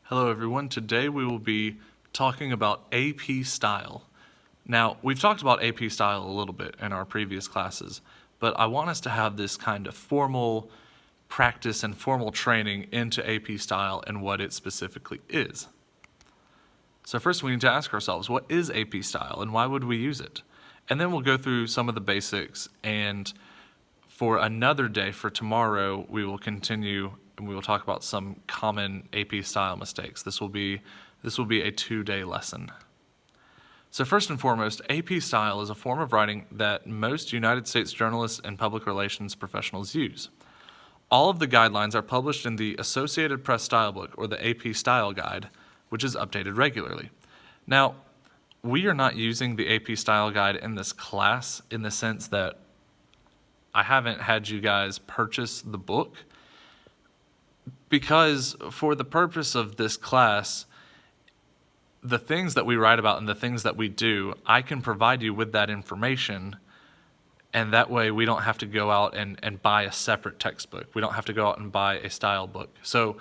Hello everyone, today we will be talking about AP style. Now, we've talked about AP style a little bit in our previous classes, but I want us to have this kind of formal practice and formal training into AP style and what it specifically is. So first we need to ask ourselves, what is AP style and why would we use it? And then we'll go through some of the basics, and for another day, for tomorrow, we will continue and we will talk about some common AP style mistakes. This will be a 2-day lesson. So first and foremost, AP style is a form of writing that most United States journalists and public relations professionals use. All of the guidelines are published in the Associated Press Style Book, or the AP Style Guide, which is updated regularly. Now, we are not using the AP Style Guide in this class in the sense that I haven't had you guys purchase the book, because for the purpose of this class, the things that we write about and the things that we do, I can provide you with that information, and that way we don't have to go out and buy a separate textbook. We don't have to go out and buy a style book. So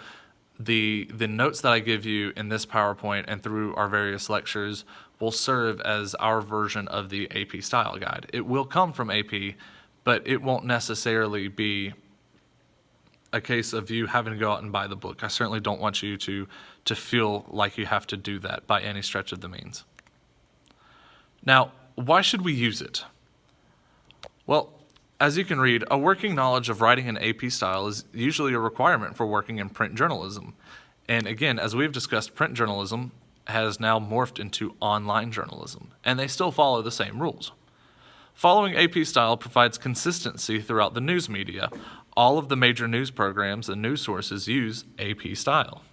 the notes that I give you in this PowerPoint and through our various lectures will serve as our version of the AP Style Guide. It will come from AP, but it won't necessarily be a case of you having to go out and buy the book. I certainly don't want you to feel like you have to do that by any stretch of the means. Now, why should we use it? Well, as you can read, a working knowledge of writing in AP style is usually a requirement for working in print journalism. And again, as we've discussed, print journalism has now morphed into online journalism, and they still follow the same rules. Following AP style provides consistency throughout the news media. All of the major news programs and news sources use AP style.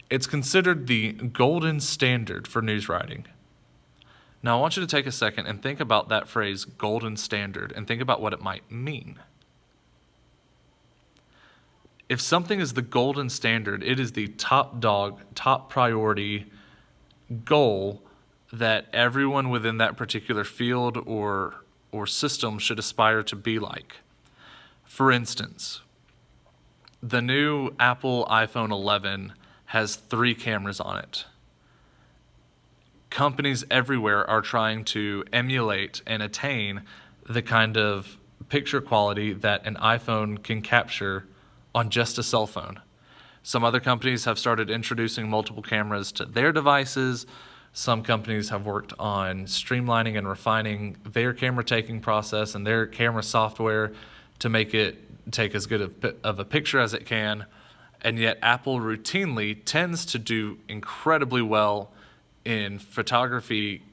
It's considered the golden standard for news writing. Now, I want you to take a second and think about that phrase, golden standard, and think about what it might mean. If something is the golden standard, it is the top dog, top priority goal that everyone within that particular field or system should aspire to be like. For instance, the new Apple iPhone 11 has 3 cameras on it. Companies everywhere are trying to emulate and attain the kind of picture quality that an iPhone can capture on just a cell phone. Some other companies have started introducing multiple cameras to their devices. Some companies have worked on streamlining and refining their camera taking process and their camera software to make it take as good of a picture as it can. And yet Apple routinely tends to do incredibly well in photography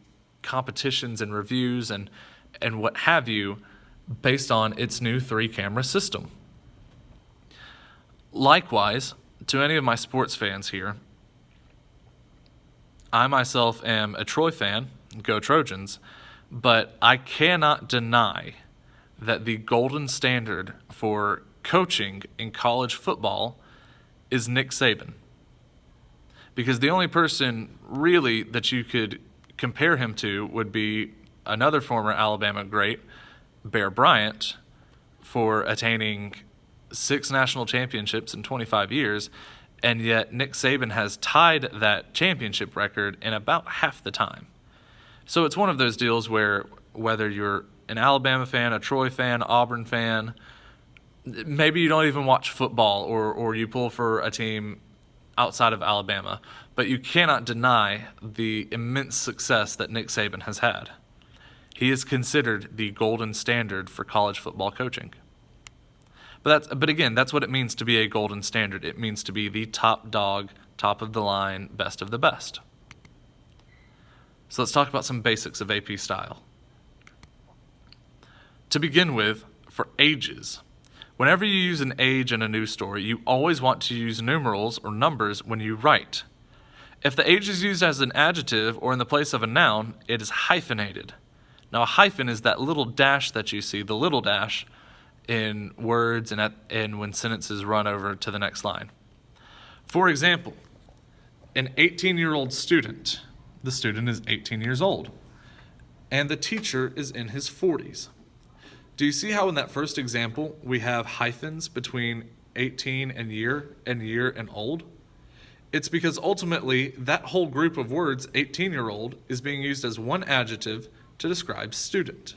competitions and reviews and what have you, based on its new 3-camera system. Likewise, to any of my sports fans here, I myself am a Troy fan, go Trojans, but I cannot deny that the golden standard for coaching in college football is Nick Saban. Because the only person really that you could compare him to would be another former Alabama great, Bear Bryant, for attaining 6 national championships in 25 years, and yet Nick Saban has tied that championship record in about half the time. So it's one of those deals where whether you're an Alabama fan, a Troy fan, Auburn fan, maybe you don't even watch football or you pull for a team outside of Alabama, but you cannot deny the immense success that Nick Saban has had. He is considered the golden standard for college football coaching. But again, that's what it means to be a golden standard. It means to be the top dog, top of the line, best of the best. So let's talk about some basics of AP style. To begin with, for ages, whenever you use an age in a news story, you always want to use numerals or numbers when you write. If the age is used as an adjective or in the place of a noun, it is hyphenated. Now, a hyphen is that little dash that you see, the little dash, in words and when sentences run over to the next line. For example, an 18-year-old student. The student is 18 years old, and the teacher is in his 40s. Do you see how in that first example we have hyphens between 18 and year and old? It's because ultimately that whole group of words, 18-year-old, is being used as one adjective to describe student.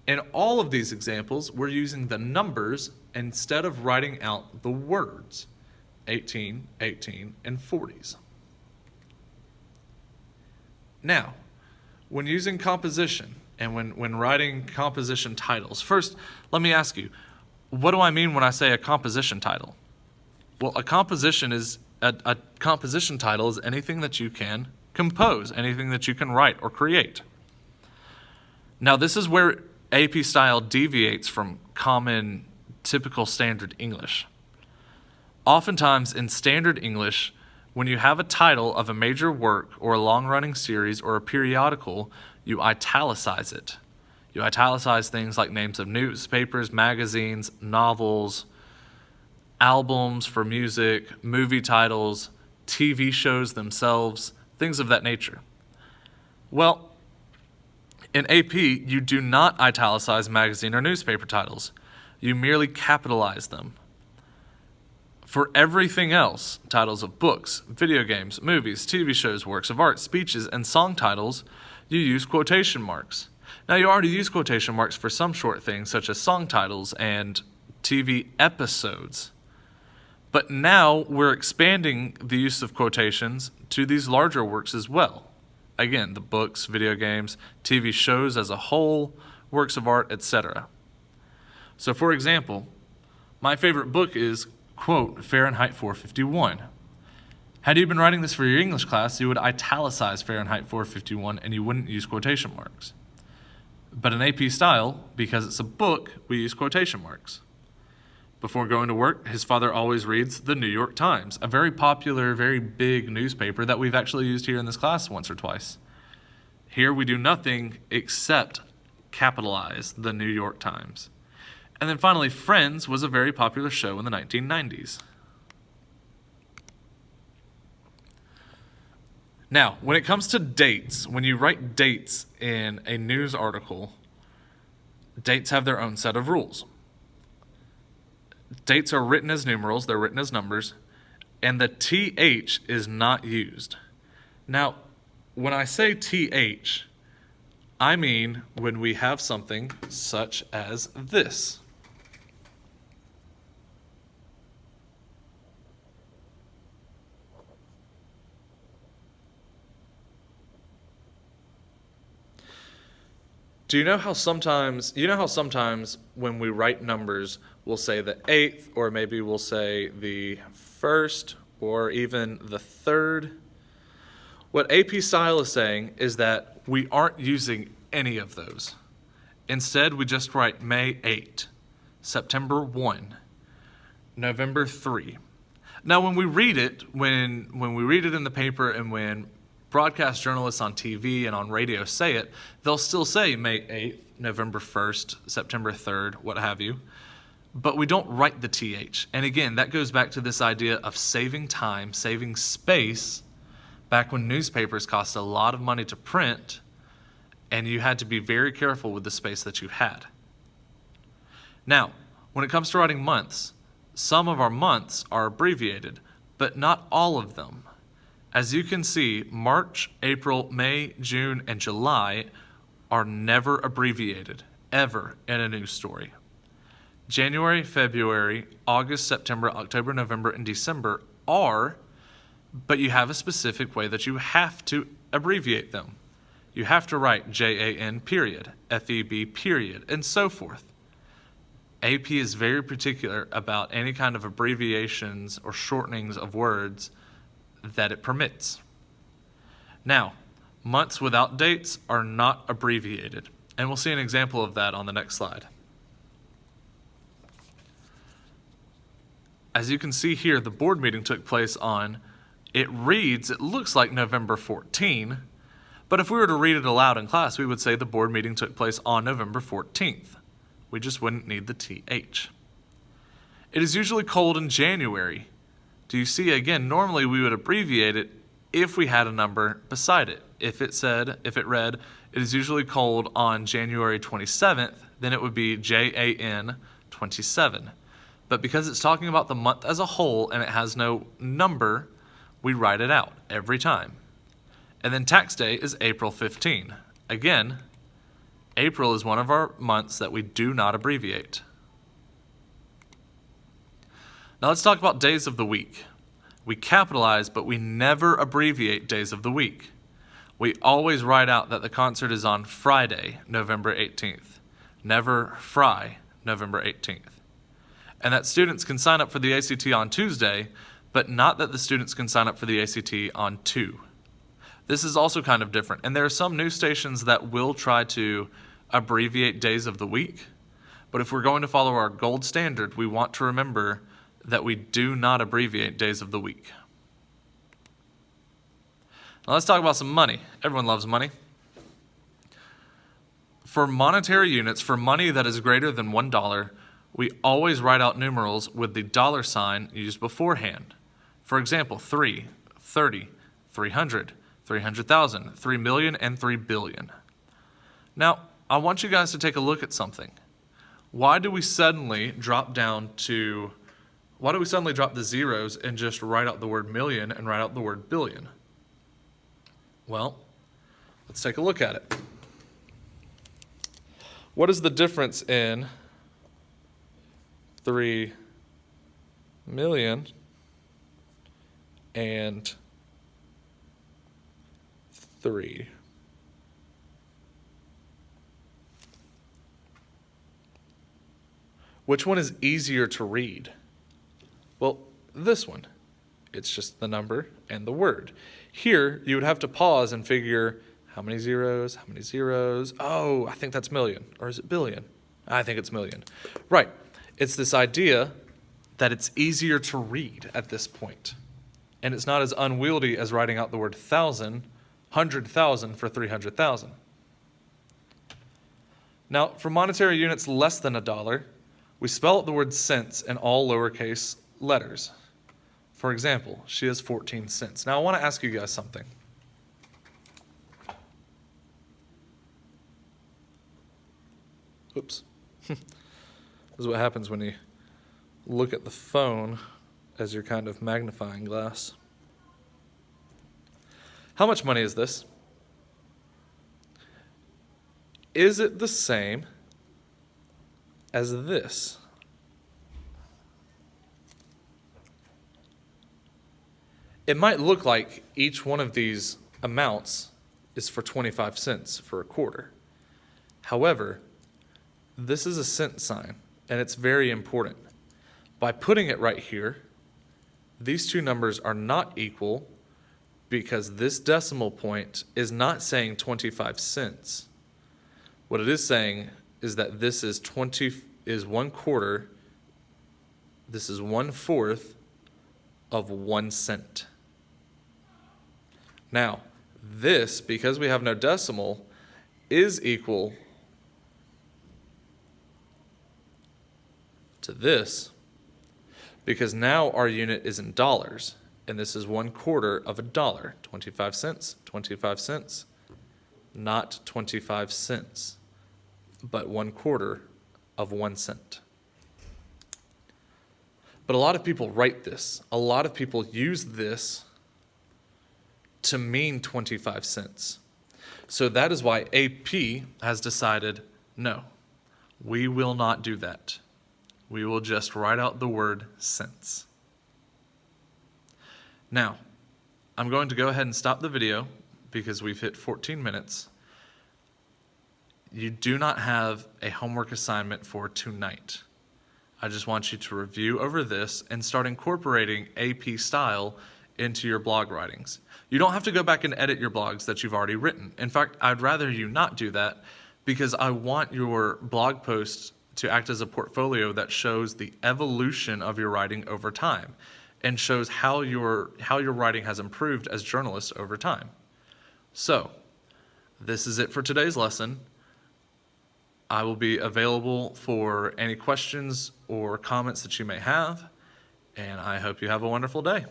In all of these examples, we're using the numbers instead of writing out the words, 18, 18, and 40s. Now, when using composition and when writing composition titles, first, let me ask you, what do I mean when I say a composition title? Well, a composition title is anything that you can compose, anything that you can write or create. Now, this is where AP style deviates from common, typical standard English. Oftentimes, in standard English, when you have a title of a major work or a long-running series or a periodical, you italicize it. You italicize things like names of newspapers, magazines, novels, albums for music, movie titles, TV shows themselves, things of that nature. Well, in AP, you do not italicize magazine or newspaper titles. You merely capitalize them. For everything else, titles of books, video games, movies, TV shows, works of art, speeches, and song titles, you use quotation marks. Now, you already use quotation marks for some short things, such as song titles and TV episodes. But now we're expanding the use of quotations to these larger works as well. Again, the books, video games, TV shows as a whole, works of art, etc. So, for example, my favorite book is, quote, Fahrenheit 451. Had you been writing this for your English class, you would italicize Fahrenheit 451 and you wouldn't use quotation marks. But in AP style, because it's a book, we use quotation marks. Before going to work, his father always reads the New York Times, a very popular, very big newspaper that we've actually used here in this class once or twice. Here we do nothing except capitalize the New York Times. And then finally, Friends was a very popular show in the 1990s. Now, when it comes to dates, when you write dates in a news article, dates have their own set of rules. Dates are written as numerals, they're written as numbers, and the TH is not used. Now, when I say TH, I mean when we have something such as this. Do you know how sometimes when we write numbers, we'll say the 8th, or maybe we'll say the 1st, or even the 3rd? What AP style is saying is that we aren't using any of those. Instead, we just write May 8, September 1, November 3. Now, when we read it, when we read it in the paper and when broadcast journalists on TV and on radio say it, they'll still say May 8th, November 1st, September 3rd, what have you. But we don't write the TH. And again, that goes back to this idea of saving time, saving space, back when newspapers cost a lot of money to print, and you had to be very careful with the space that you had. Now, when it comes to writing months, some of our months are abbreviated, but not all of them. As you can see, March, April, May, June, and July are never abbreviated, ever, in a news story. January, February, August, September, October, November, and December are, but you have a specific way that you have to abbreviate them. You have to write JAN period, FEB period, and so forth. AP is very particular about any kind of abbreviations or shortenings of words that it permits. Now, months without dates are not abbreviated, and we'll see an example of that on the next slide. As you can see here, the board meeting took place on, it looks like November 14, but if we were to read it aloud in class, we would say the board meeting took place on November 14th. We just wouldn't need the TH. It is usually cold in January. Do you see, again, normally we would abbreviate it if we had a number beside it. If it read, it is usually cold on January 27th, then it would be JAN 27. But because it's talking about the month as a whole and it has no number, we write it out every time. And then tax day is April 15. Again, April is one of our months that we do not abbreviate. Now let's talk about days of the week. We capitalize, but we never abbreviate days of the week. We always write out that the concert is on Friday, November 18th, never Fry, November 18th. And that students can sign up for the ACT on Tuesday, but not that the students can sign up for the ACT on 2. This is also kind of different, and there are some news stations that will try to abbreviate days of the week, but if we're going to follow our gold standard, we want to remember that we do not abbreviate days of the week. Now let's talk about some money. Everyone loves money. For monetary units, for money that is greater than $1, we always write out numerals with the dollar sign used beforehand. For example, 3, 30, 300, 300,000, 3 million, and 3 billion. Now, I want you guys to take a look at something. Why do we suddenly drop the zeros and just write out the word million and write out the word billion? Well, let's take a look at it. What is the difference in 3 million and 3? Which one is easier to read? Well, this one. It's just the number and the word. Here, you would have to pause and figure how many zeros, how many zeros. Oh, I think that's million. Or is it billion? I think it's million. Right. It's this idea that it's easier to read at this point. And it's not as unwieldy as writing out the word 1,000, 100,000 for 300,000. Now, for monetary units less than $1, we spell out the word cents in all lowercase letters. For example, she has 14 cents. Now, I want to ask you guys something. Oops. This is what happens when you look at the phone as your kind of magnifying glass. How much money is this? Is it the same as this? It might look like each one of these amounts is for 25 cents for a quarter. However, this is a cent sign, and it's very important. By putting it right here, these two numbers are not equal because this decimal point is not saying 25 cents. What it is saying is that this is 1 quarter, this is 1/4 of 1 cent. Now, this, because we have no decimal, is equal to this, because now our unit is in dollars, and this is 1/4 of $1. 25 cents, 25 cents, not 25 cents, but 1/4 of 1 cent. But a lot of people write this. A lot of people use this to mean 25 cents. So that is why AP has decided, no, we will not do that. We will just write out the word cents. Now, I'm going to go ahead and stop the video because we've hit 14 minutes. You do not have a homework assignment for tonight. I just want you to review over this and start incorporating AP style into your blog writings. You don't have to go back and edit your blogs that you've already written. In fact, I'd rather you not do that because I want your blog posts to act as a portfolio that shows the evolution of your writing over time and shows how your writing has improved as journalists over time. So, this is it for today's lesson. I will be available for any questions or comments that you may have, and I hope you have a wonderful day.